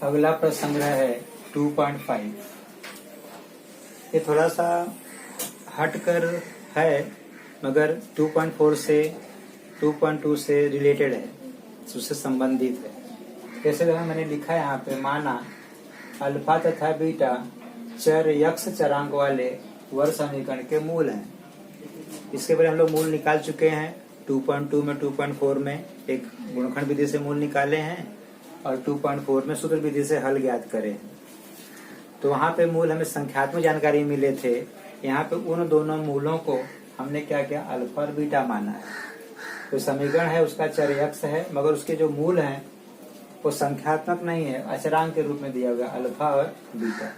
अगला प्रश्न संग्रह है 2.5। ये थोड़ा सा हटकर है मगर 2.4 से 2.2 से रिलेटेड है, उससे संबंधित है। जैसे मैंने लिखा है यहाँ पे, माना अल्फा तथा बीटा चर यक्ष चरांक वाले वर्ग समीकरण के मूल हैं। इसके पहले हम लोग मूल निकाल चुके हैं। 2.2 में 2.4 में एक गुणनखंड विधि से मूल निकाले हैं और 2.4 में सूत्र विधि से हल ज्ञात करे हैं। तो वहां पे मूल हमें संख्यात्मक जानकारी मिले थे। यहाँ पे उन दोनों मूलों को हमने क्या किया, अल्फा और बीटा माना है। तो समीकरण है उसका चर यक्ष है, मगर उसके जो मूल हैं वो संख्यात्मक नहीं है, अचरांक के रूप में दिया हुआ अल्फा और बीटा।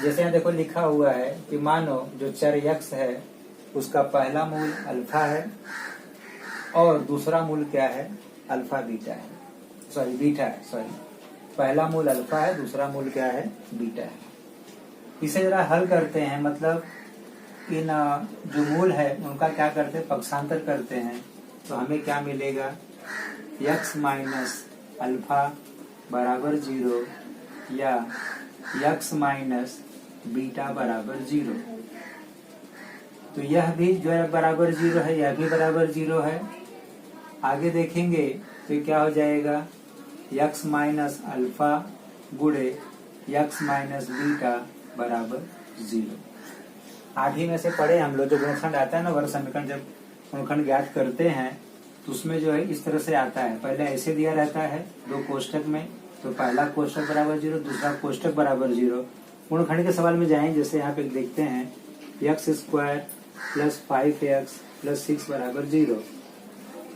जैसे यहाँ देखो लिखा हुआ है कि मानो जो चर यक्ष है उसका पहला मूल अल्फा है और दूसरा मूल क्या है, अल्फा बीटा है, बीटा है। पहला मूल अल्फा है, दूसरा मूल क्या है, बीटा है। इसे जरा हल करते हैं, मतलब इन जो मूल है उनका क्या करते हैं, पक्षांतर करते हैं। तो हमें क्या मिलेगा, यक्स माइनस अल्फा बराबर 0 या यक्स माइनस बीटा बराबर 0। तो यह भी जो है बराबर 0 है, यह भी बराबर 0 है। आगे देखेंगे तो क्या हो जाएगा, यक्स माइनस अल्फा गुणे यक्स माइनस बीटा बराबर 0। 8वीं में से पढ़े हम लोग, जो गुणनखंड आता है ना वर्ग समीकरण, जब गुणनखंड ज्ञात करते हैं तो उसमें जो है इस तरह से आता है। पहले ऐसे दिया रहता है 2 कोष्टक में, तो पहला कोष्टक बराबर 0, दूसरा कोष्टक बराबर 0। गुणनखंड के सवाल में जाएं, जैसे यहाँ पे देखते हैं x square plus 5x plus 6 बराबर 0।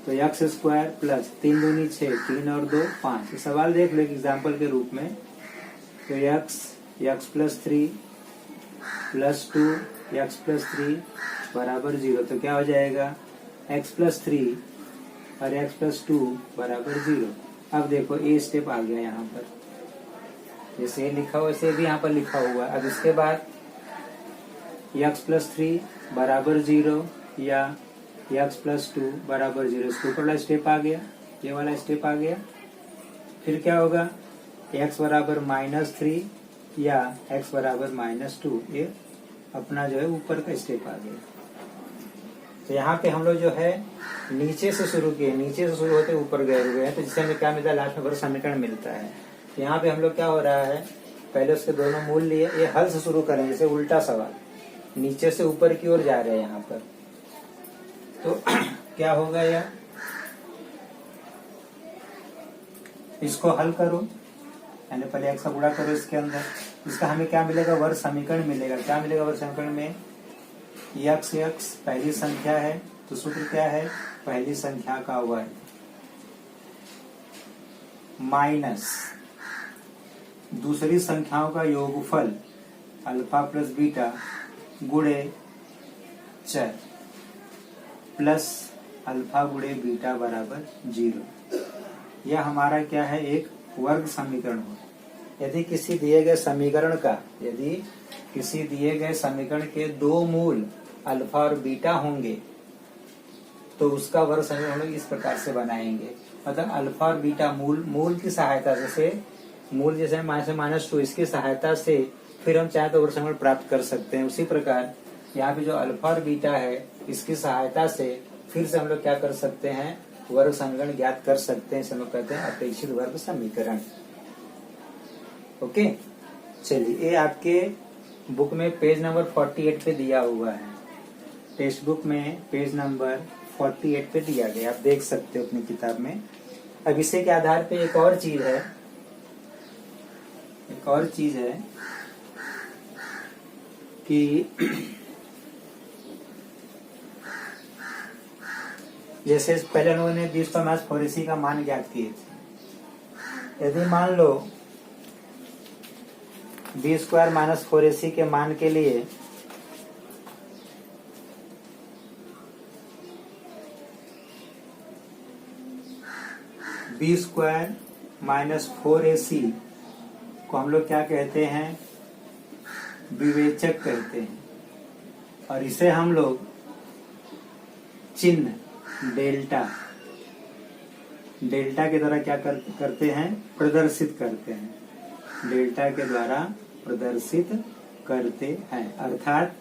तो यक्स स्क्वायर प्लस 3 दूनी 6, 3 और 2 5। सवाल देख लो एग्जाम्पल के रूप में। तो x plus 3 plus 2 x plus 3 बराबर 0। तो क्या हो जाएगा, x प्लस 3 और x प्लस 2 बराबर 0। अब देखो ए स्टेप आ गया यहाँ पर, जैसे ये लिखा हुआ वैसे भी यहाँ पर लिखा हुआ है। अब इसके बाद x प्लस 3 बराबर 0 या x प्लस 2 बराबर 0, इसके ऊपर वाला स्टेप आ गया, ये वाला स्टेप आ गया। फिर क्या होगा, x बराबर -3 या x बराबर -2, ये अपना जो है ऊपर का स्टेप आ गया। तो यहाँ पे हम लोग जो है नीचे से शुरू किए, नीचे से शुरू होते ऊपर गए हुए हैं, तो जिससे हमें क्या मिलता है, लास्ट में वर्ग समीकरण मिलता है। तो यहाँ पे हम लोग क्या हो रहा है, पहले उसके दोनों मूल लिए, ये हल से शुरू करें, जैसे उल्टा सवाल, नीचे से ऊपर की ओर जा रहे हैं यहाँ पर। तो क्या होगा, यह इसको हल करो, यानी पहले x का गुणा करो इसके अंदर, इसका हमें क्या मिलेगा, वर्ग समीकरण मिलेगा। क्या मिलेगा वर्ग समीकरण में, यक्स पहली संख्या है तो सूत्र क्या है, पहली संख्या का वर्ग माइनस दूसरी संख्याओं का योगफल अल्फा प्लस बीटा गुणे चर प्लस अल्फा गुणे बीटा बराबर 0। यह हमारा क्या है, एक वर्ग समीकरण हो। यदि किसी दिए गए समीकरण के 2 मूल अल्फा और बीटा होंगे तो उसका वर्ग समीकरण हम लोग इस प्रकार से बनाएंगे। मतलब अल्फा और बीटा मूल की सहायता से, मूल जैसे -2, इसकी सहायता से फिर हम चाहे तो वर्ग समीकरण प्राप्त कर सकते हैं। उसी प्रकार यहाँ पे जो अल्फा और बीटा है इसकी सहायता से फिर से हम लोग क्या कर सकते हैं, वर्ग समीकरण ज्ञात कर सकते हैं। इसे हम लोग कहते हैं अपेक्षित वर्ग समीकरण। ओके, चलिए, ये आपके बुक में पेज नंबर 48 पे दिया हुआ है। टेक्स्ट बुक में पेज नंबर 48 पे दिया गया, आप देख सकते हो अपनी किताब में। अब इसे के आधार पे एक और चीज है कि जैसे पहले लोगों ने 20 पर माइनस 4ac का मान ज्ञात किए थे। यदि मान लो b स्क्वायर माइनस 4ac के मान के लिए b स्क्वायर माइनस 4ac को हम लोग क्या कहते हैं, विवेचक कहते हैं। और इसे हम लोग चिन्ह डेल्टा डेल्टा के द्वारा क्या करते हैं, प्रदर्शित करते हैं। डेल्टा के द्वारा प्रदर्शित करते हैं, अर्थात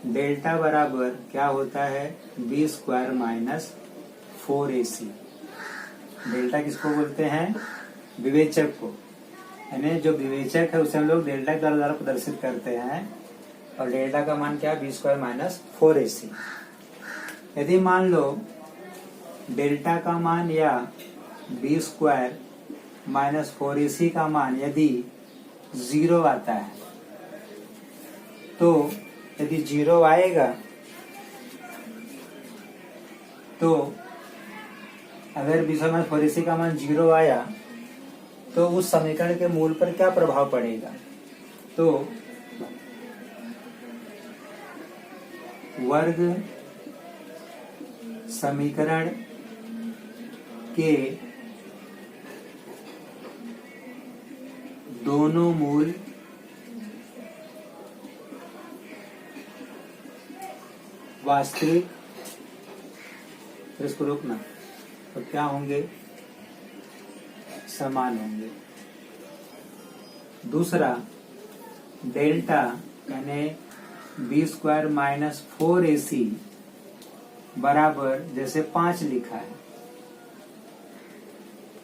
डेल्टा बराबर क्या होता है, B square minus 4ac। Delta किसको बोलते हैं, विवेचक को, यानी जो विवेचक है उसे हम लोग डेल्टा के द्वारा प्रदर्शित करते हैं। और डेल्टा का मान क्या, बी स्क्वायर माइनस 4ac। यदि मान लो डेल्टा का मान या बी स्क्वायर माइनस 4ac का मान यदि 0 आता है, तो यदि 0 आएगा तो अगर बी स्क्वायर माइनस 4ac का मान 0 आया तो उस समीकरण के मूल पर क्या प्रभाव पड़ेगा, तो वर्ग समीकरण के दोनों मूल वास्तविक, इसको रोकना, तो क्या होंगे, समान होंगे। दूसरा, डेल्टा यानी बी स्क्वायर माइनस 4ac बराबर जैसे 5 लिखा है,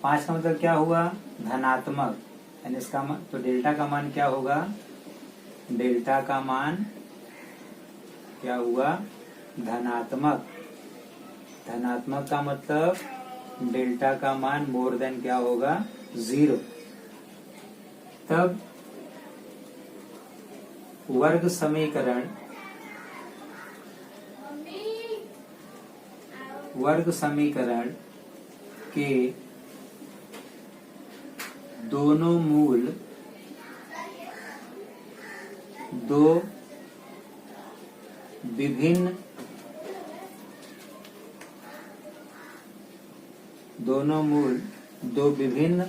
5 का मतलब क्या हुआ, धनात्मक, यानी इसका मान, तो डेल्टा का मान क्या होगा, डेल्टा का मान क्या हुआ, धनात्मक। धनात्मक का मतलब डेल्टा का मान मोर देन क्या होगा, 0। तब वर्ग समीकरण के दोनों मूल दो विभिन्न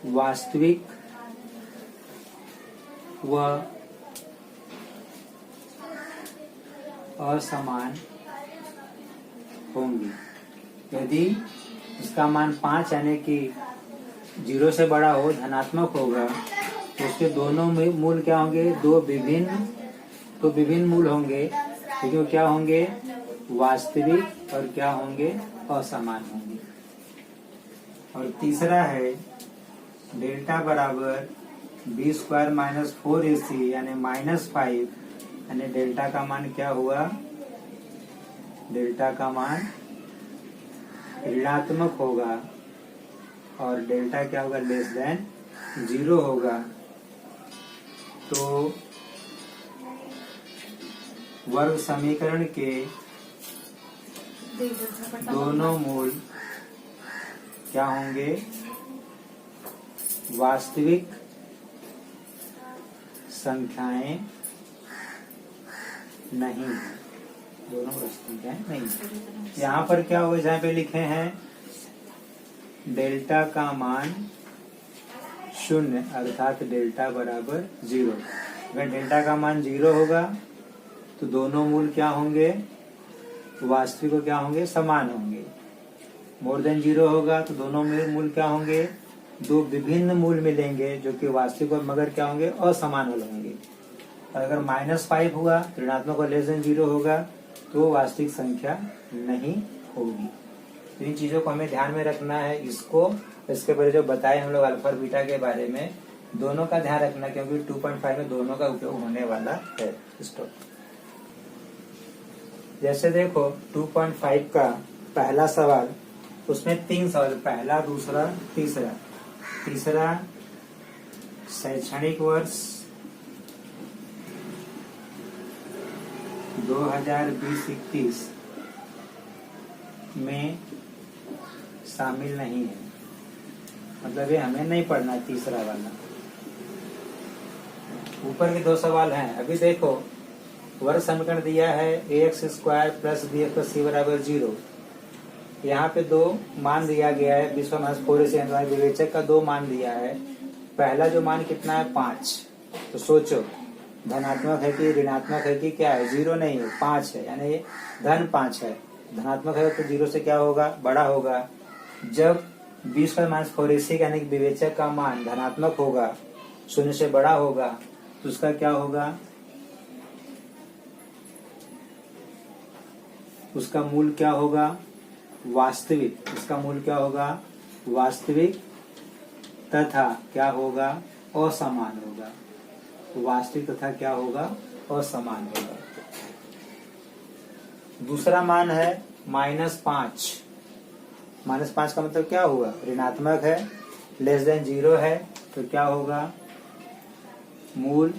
वास्तविक व असमान होंगी। यदि इसका मान 5 यानी कि 0 से बड़ा हो, धनात्मक होगा, तो उसके दोनों मूल क्या होंगे, दो विभिन्न मूल होंगे, क्योंकि क्या होंगे, वास्तविक और क्या होंगे, असमान होंगे। और तीसरा है डेल्टा बराबर बी स्क्वायर माइनस 4ac यानी -5, यानी डेल्टा का मान क्या हुआ, डेल्टा का मान ऋणात्मक होगा और डेल्टा क्या होगा, लेस देन 0 होगा। तो वर्ग समीकरण के दोनों मूल क्या होंगे, वास्तविक संख्याएं नहीं, दोनों संख्याएं नहीं। यहाँ पर क्या हो, जहाँ पे लिखे हैं डेल्टा का मान 0, अर्थात डेल्टा बराबर 0। अगर डेल्टा का मान 0 होगा तो दोनों मूल क्या होंगे, वास्तविक क्या होंगे, समान होंगे। मोर देन 0 होगा तो दोनों मूल क्या होंगे, दो विभिन्न मूल मिलेंगे जो कि वास्तविक और मगर क्या होंगे, असमान होंगे। और अगर -5 हुआ, ऋणात्मक और लेस देन 0 होगा, तो वास्तविक संख्या नहीं होगी। तो इन चीजों को हमें ध्यान में रखना है। इसको इसके पहले जो बताए हम लोग अल्फा और बीटा के बारे में, दोनों का ध्यान रखना, क्योंकि 2.5 में दोनों का उपयोग होने वाला है। स्टॉप। जैसे देखो 2.5 का पहला सवाल, उसमें 3 सवाल, पहला, दूसरा, तीसरा। शैक्षणिक वर्ष 2020-21 में शामिल नहीं है, मतलब ये हमें नहीं पढ़ना। तीसरा वाला, ऊपर के 2 सवाल हैं। अभी देखो वर्ग समीकरण दिया है ax² plus bx plus c बराबर 0। यहाँ पे 2 मान दिया गया है, बी स्क्वायर माइनस 4ac, विवेचक का 2 मान दिया है। पहला जो मान कितना है, 5। तो सोचो धनात्मक है कि ऋणात्मक है कि क्या है, 0 नहीं है, 5 है, यानी ये धन 5 है। धनात्मक है तो 0 से क्या होगा, बड़ा होगा। जब b² - 4ac यानी कि विवेचक का मान धनात्मक होगा, 0 से बड़ा होगा, तो उसका क्या होगा, उसका मूल क्या होगा, वास्तविक। इसका मूल क्या होगा, वास्तविक तथा क्या होगा, असमान होगा। वास्तविक तथा क्या होगा, असमान होगा। दूसरा मान है -5। -5 का मतलब क्या हुआ, ऋणात्मक है, <0 है, तो क्या होगा, मूल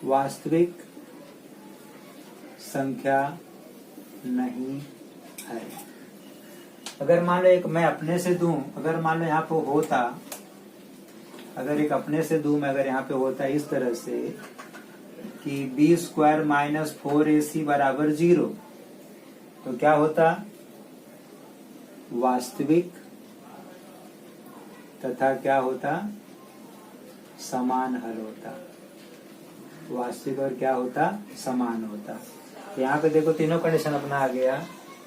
वास्तविक संख्या नहीं है। अगर मान लो एक मैं अपने से दूं, अगर मान लो यहाँ पे होता, अगर एक अपने से दूं मैं, अगर यहाँ पे होता इस तरह से कि b² - 4ac बराबर 0, तो क्या होता, वास्तविक तथा क्या होता, समान हल होता। वास्तविक और क्या होता, समान होता। यहाँ पे देखो तीनों कंडीशन अपना आ गया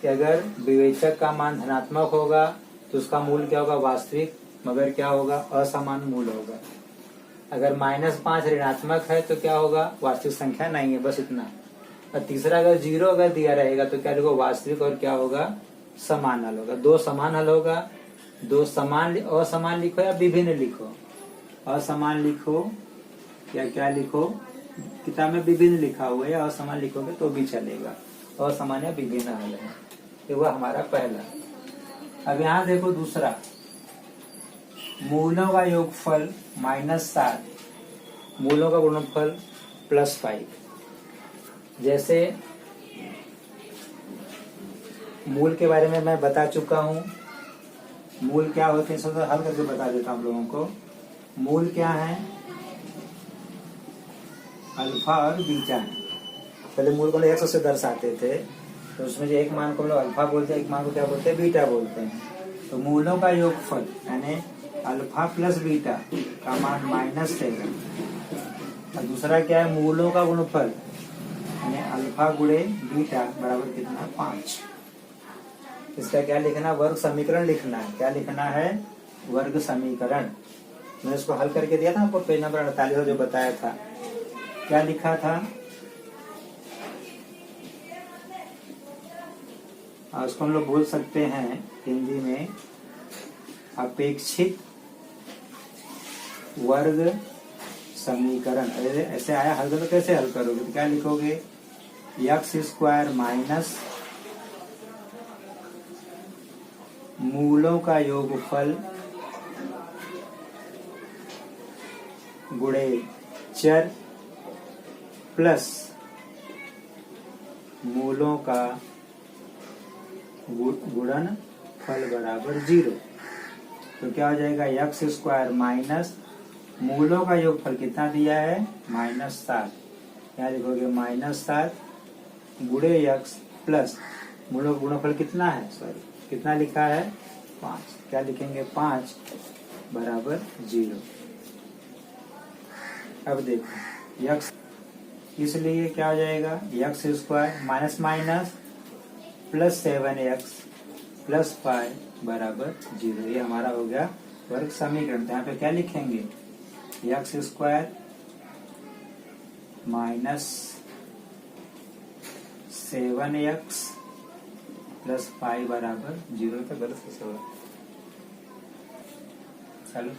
कि अगर विवेचक का मान धनात्मक होगा तो उसका मूल क्या होगा, वास्तविक, मगर क्या होगा, असमान मूल होगा। अगर -5 ऋणात्मक है तो क्या होगा, वास्तविक संख्या नहीं है, बस इतना। और तीसरा अगर 0 अगर दिया रहेगा तो क्या लिखो, वास्तविक और क्या होगा, समान हल होगा। 2 समान हल होगा, 2 समान, असमान लिखो या विभिन्न लिखो, असमान लिखो या क्या लिखो, किताब में विभिन्न लिखा हुआ है, असमान लिखोगे तो भी चलेगा। असमान या विभिन्न हल है, ये वो हमारा पहला। अब यहाँ देखो दूसरा, मूलों का योगफल -7, मूलों का गुणनफल +5। जैसे मूल के बारे में मैं बता चुका हूँ, मूल क्या होते हैं, सबसे हल करके बता देता हूँ लोगों को। मूल क्या है, अल्फा और बीटा है। पहले मूल को 100 से दर्शाते थे, तो उसमें जो एक मान को हम लोग अल्फा बोलते हैं, एक मान को क्या बोलते हैं, बीटा बोलते हैं। तो मूलों का योगफल यानी अल्फा प्लस बीटा का मान -7, और दूसरा क्या है, मूलों का गुणनफल यानी अल्फा गुणे बीटा बराबर कितना, 5। इसका क्या लिखना, वर्ग समीकरण लिखना है। क्या लिखना है, वर्ग समीकरण। मैंने इसको हल करके दिया था आपको, पेज नंबर 48 जो बताया था। क्या लिखा था, उसको हम लोग बोल सकते हैं हिंदी में अपेक्षित वर्ग समीकरण। अरे ऐसे आया हल तो कैसे हल करोगे, तो क्या लिखोगे, x² माइनस मूलों का योगफल गुणे चर प्लस मूलों का गुणनफल बराबर 0। तो क्या हो जाएगा, x² माइनस मूलों का योगफल कितना दिया है, -7। यहाँ लिखोगे -7 गुणे x प्लस मूलों का गुणनफल कितना है, सॉरी कितना लिखा है, 5। क्या लिखेंगे, 5 बराबर 0। अब देखो x, इसलिए क्या हो जाएगा, x² minus minus plus 7x plus 5 बराबर 0। ये हमारा हो गया वर्ग समीकरण। तो यहाँ पे क्या लिखेंगे, x² माइनस 7x प्लस 5 बराबर 0। तो गलत कैसे होगा, चलो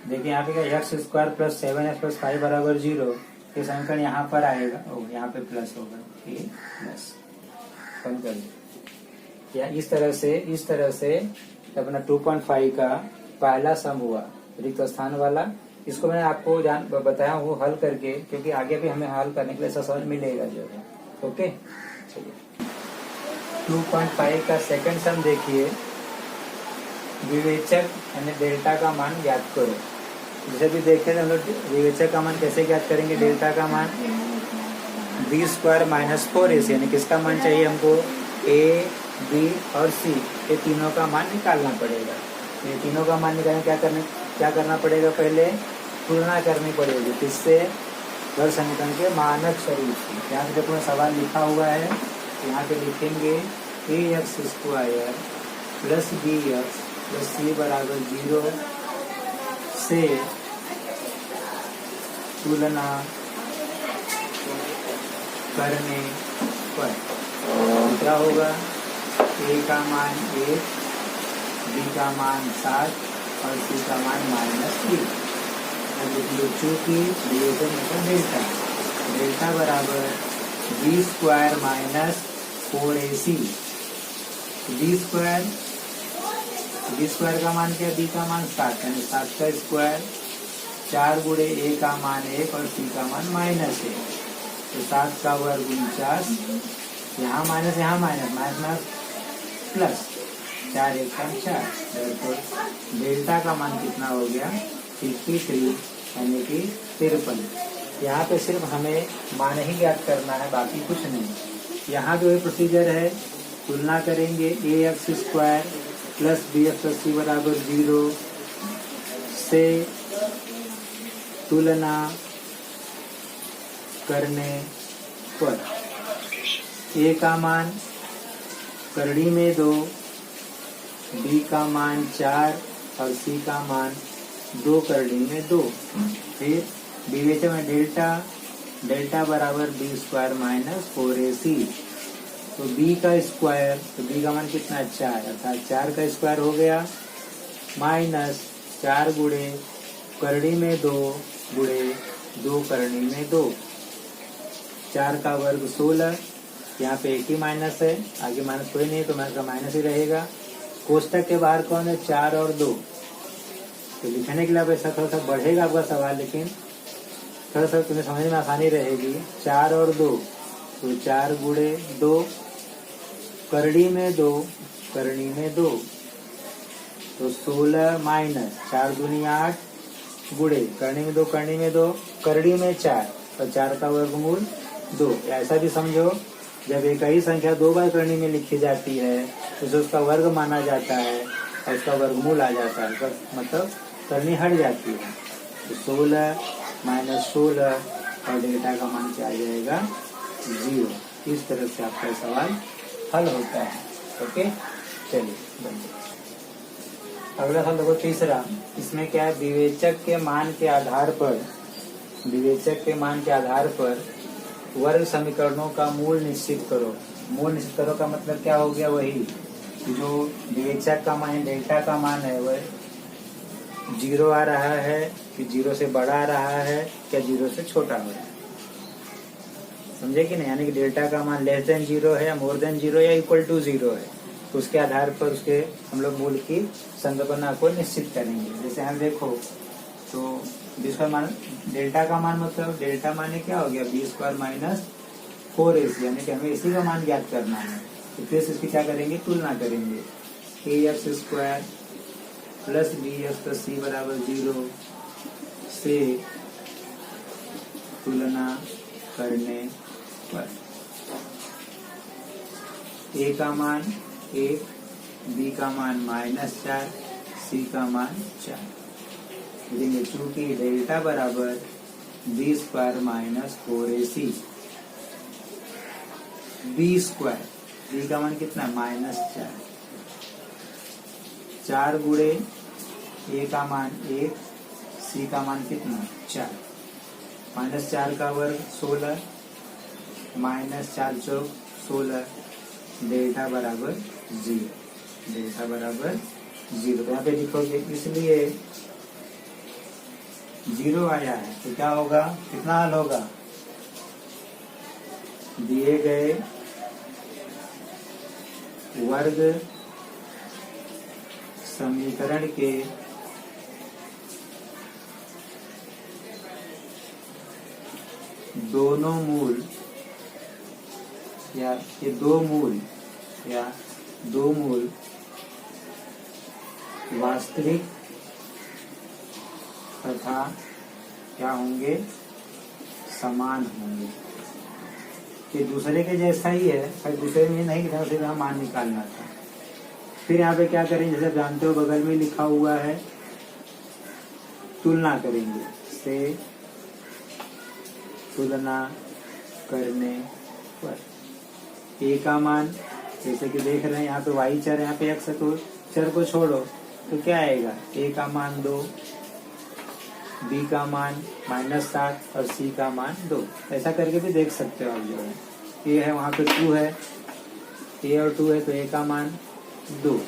देखिए यहाँ पे क्या, x² प्लस 7x प्लस 5 बराबर 0, ये समीकरण यहाँ पर आएगा, यहाँ पे प्लस होगा, ये प्लस बंद कर या इस तरह से अपना 2.5 का पहला सम हुआ रिक्त स्थान वाला। इसको मैंने आपको बताया वो हल करके, क्योंकि आगे भी हमें हल करने के लिए ऐसा समझ मिलेगा जो है। ओके, चलिए 2.5 का सेकंड सम देखिए, विवेचक यानी डेल्टा का मान ज्ञात करो। जैसे भी देखे हम लोग विवेचक का मान कैसे ज्ञात करेंगे, डेल्टा का मान b² माइनस 4ac, यानी किसका मान चाहिए हमको, a, b और c, ये तीनों का मान निकालना पड़ेगा। ये तीनों का मान निकालने क्या करना पड़ेगा, पहले तुलना करनी पड़ेगी किससे, वर्ग समीकरण के मानक स्वरूप से। यहाँ पे देखो सवाल लिखा हुआ है, यहाँ पे लिखेंगे ax² plus bx plus c बराबर 0 से तुलना करने पर क्या होगा, a का मान 1, b का मान 7 और c का मान -3। चूंकि डिवीजन मतलब डेल्टा, डेल्टा बराबर b² माइनस 4ac। b² का मान क्या, b का मान 7 यानी 7 का स्क्वायर, 4 गुणे a का मान 1 और c का मान -1, तो 7 का वर्ग 49, यहाँ माइनस माइनस प्लस, 4 1 का 4, डेल्टा का मान कितना हो गया 53 यानी कि 53। यहाँ पे सिर्फ हमें मान ही ज्ञात करना है, बाकी कुछ नहीं। यहाँ जो है प्रोसीजर है, तुलना करेंगे ax² plus bx plus c बराबर 0 से तुलना करने पर a का मान करड़ी में 2, b का मान 4 और c का मान 2 करड़ी में 2। फिर विवेचन में डेल्टा, डेल्टा बराबर b² माइनस 4ac, तो b का स्क्वायर, तो b का मान कितना 4, अर्थात 4 का स्क्वायर हो गया, माइनस 4 गुणे करड़ी में 2 गुणे 2 करड़ी में 2, 4 का वर्ग 16, यहाँ पे एक ही माइनस है, आगे माइनस कोई नहीं तो माइनस का माइनस ही रहेगा। कोष्टक के बाहर कौन है, 4 और 2, तो लिखने के लिए आप ऐसा थोड़ा सा बढ़ेगा आपका सवाल, लेकिन थोड़ा सा तुम्हें समझने में आसानी रहेगी। 4 और 2, तो 4 गुणे 2, करड़ी में 2 करड़ी में 2, तो 16 माइनस 4 दूनी 8 गुणे करड़ी में 2 करड़ी में 2 करड़ी में 4, तो 4 का वर्गमूल 2। ऐसा भी समझो, जब एक ही संख्या 2 बार करड़ी में लिखी जाती है तो उसका वर्ग माना जाता है और उसका वर्गमूल आ जाता है, मतलब करनी हट जाती है। तो 16 माइनस 16 और डेल्टा का मान क्या आ जाएगा 0। इस तरह से आपका सवाल हल होता है। ओके, चलिए बंद। अगला सवाल देखो तीसरा, इसमें क्या है, विवेचक के मान के आधार पर, विवेचक के मान के आधार पर वर्ग समीकरणों का मूल निश्चित करो। मूल निश्चित करो का मतलब क्या हो गया, वही जो विवेचक का मान डेल्टा का मान है वह 0 आ रहा है कि 0 से बड़ा आ रहा है, क्या 0 से छोटा हो रहा है, समझे कि नहीं। यानी कि डेल्टा का मान लेस देन 0 है, मोर देन 0 या इक्वल टू 0 है, तो उसके आधार पर उसके हम लोग मूल की संकल्पना को निश्चित करेंगे। जैसे हम देखो तो जिसका मान डेल्टा का मान, मतलब डेल्टा माने क्या हो गया b² माइनस 4ac, यानी कि हमें इसी का मान ज्ञात करना है। तो फिर इसकी क्या करेंगे, तुलना करेंगे। ax² plus bx plus c बराबर 0 से तुलना करने पर a का मान 1, b का मान -4, c का मान 4। लिखेंगे चूंकि डेल्टा बराबर b² minus 4ac, b², b का मान कितना -4, 4 गुणे a का मान 1, c का मान कितना 4, -4 का वर्ग 16, -4 चौक 16, डेल्टा बराबर 0, डेल्टा बराबर 0। तो यहाँ पे लिखोगे, इसलिए 0 आया है तो क्या होगा, कितना हल होगा, दिए गए वर्ग समीकरण के दोनों मूल या ये दो मूल वास्तविक तथा क्या होंगे, समान होंगे। कि दूसरे के जैसा ही है, पर दूसरे में नहीं कि उसे यहाँ मान निकालना था। फिर यहाँ पे क्या करेंगे, जैसे जानते हो बगल में लिखा हुआ है तुलना करेंगे, से तुलना करने पर ए का मान, जैसे कि देख रहे हैं यहाँ पे y चर है, यहाँ पे x है, तो चर को छोड़ो तो क्या आएगा, a का मान 2, b का मान -7 और c का मान 2। ऐसा करके भी देख सकते हो आप जो है, a है वहाँ पे 2 है, a और 2 है तो a का मान 2।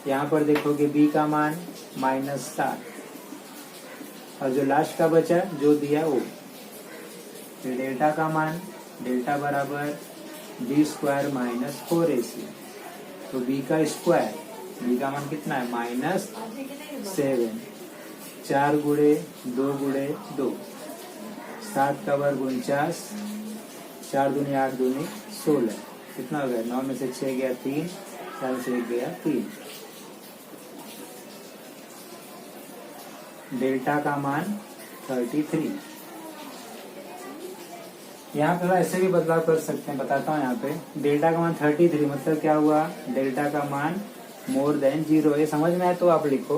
यहाँ पर देखोगे b का मान -7 और जो लास्ट का बचा जो दिया वो, फिर डेल्टा का मान, डेल्टा बराबर b स्क्वायर माइनस 4ac, तो b का स्क्वायर, b का मान कितना है -7, 4 गुणे 2 गुणे 2, 7 का वर्ग 49, 4 दूनी 8 दूनी 16, कितना हो गया, 9 में से 6 गया 3, 4 में से 1 गया 3। डेल्टा का मान 33। यहाँ पे ऐसे भी बदलाव कर सकते हैं, बताता हूँ। यहाँ पे डेल्टा का मान 33 मतलब क्या हुआ, डेल्टा का मान मोर देन 0। ये समझ में आए तो आप लिखो,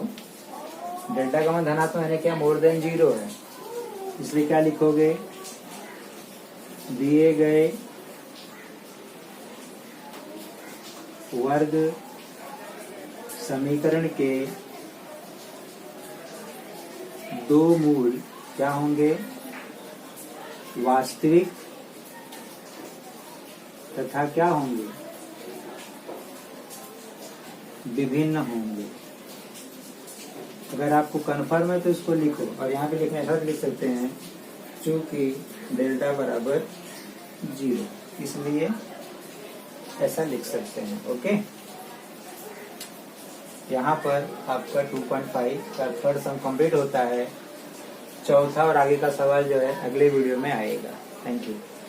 डेल्टा का मान धनात्मक यानी क्या, मोर देन 0 है, इसलिए क्या लिखोगे, दिए गए वर्ग समीकरण के दो मूल क्या होंगे, वास्तविक तथा क्या होंगे, विभिन्न होंगे। अगर आपको कन्फर्म है तो इसको लिखो, और यहाँ पे लिखने ऐसा लिख सकते हैं, चूंकि डेल्टा बराबर 0, इसलिए ऐसा लिख सकते हैं। ओके, यहाँ पर आपका 2.5 का थर्ड सम कंप्लीट होता है। चौथा और आगे का सवाल जो है अगले वीडियो में आएगा। Thank you.